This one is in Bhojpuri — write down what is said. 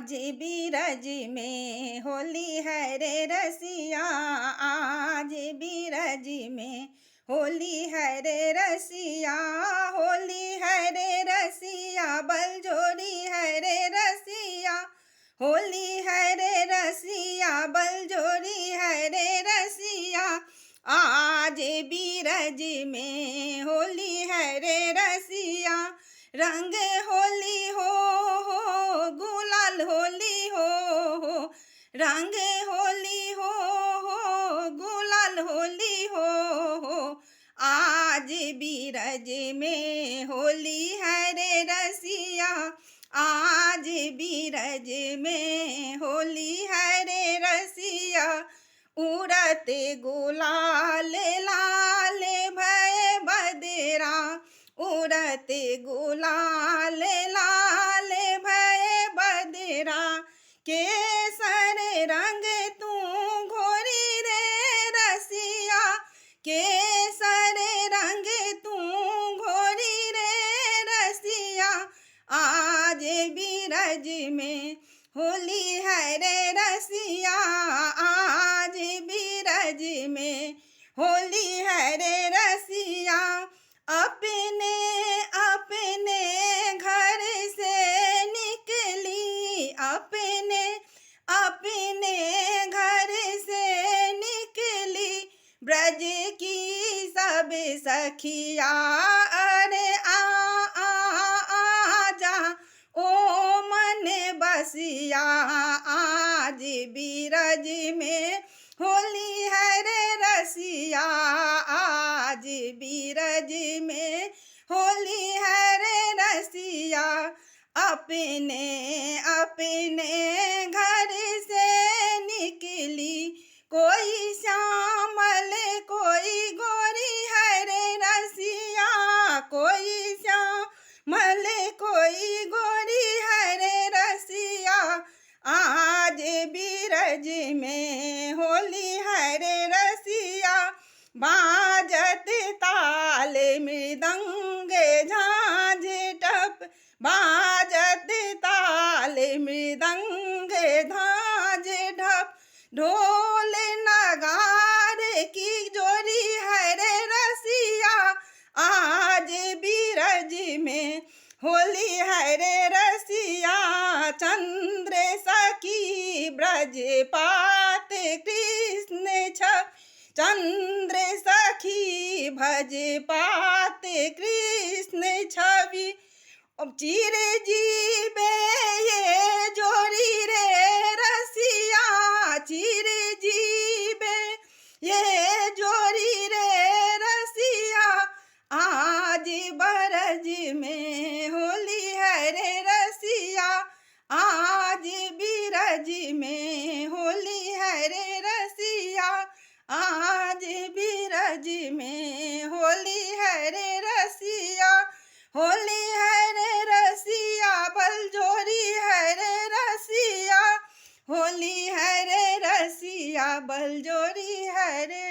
आज बीरज में होली है रे रसिया, आज बीरज में होली है रे रसिया, होली है रे रसिया, बलजोरी है रे रसिया, होली है रे रसिया, बलजोरी है रे रसिया, आज बीरज में होली है रे रसिया। रंग होली हो गुलाल होली हो, रंग होली हो गुलाल होली हो, आज बीरज में होली है रे रसिया, आज बीरज में होली है रे रसिया। उड़ते गुलाल लाल भय बदरा, उड़ते गुलाल लाल भय बदरा, केसर रंग तू घोरी रे रसिया, केसर रंग तू घोरी रे रसिया, आज बीरज में होली है रे रसिया, आज बीरज में होली है रे रसिया। अपने अपने घर से निकली, अपने अपने घर से निकली, ब्रज की सब सखिया, अरे आ जा ओ मन बसिया, आज बीरज में होली है रे रसिया, आज बीरज में होली है रे रसिया। अपने अपने घर से निकली, कोई श्यामल कोई गोरी है रे रसिया, कोई श्यामल कोई गोरी है रे रसिया, आज बीरज में होली है रे रसिया। बाजत ताल मृदंग झांझ टप, बाजत ताल मृदंग झांझ ढप, ढोल नगार की जोरी है रे रसिया, आज बीरज में होली है रे रसिया। चंद्र सखी ब्रज पात कृष्ण छप, चंद्र सखी भज पात कृष्ण छवि, चिर जीवे ये जोरी रे रसिया, चिर जीवे ये जोरी रे रसिया, आज बरज में होली है रे रसिया, आज बीरज में होली है रे रसिया, आज बीरज में होली है रे रसिया, होली है रे रसिया, बलजोरी है रे रसिया, होली है रे रसिया, बलजोरी है रे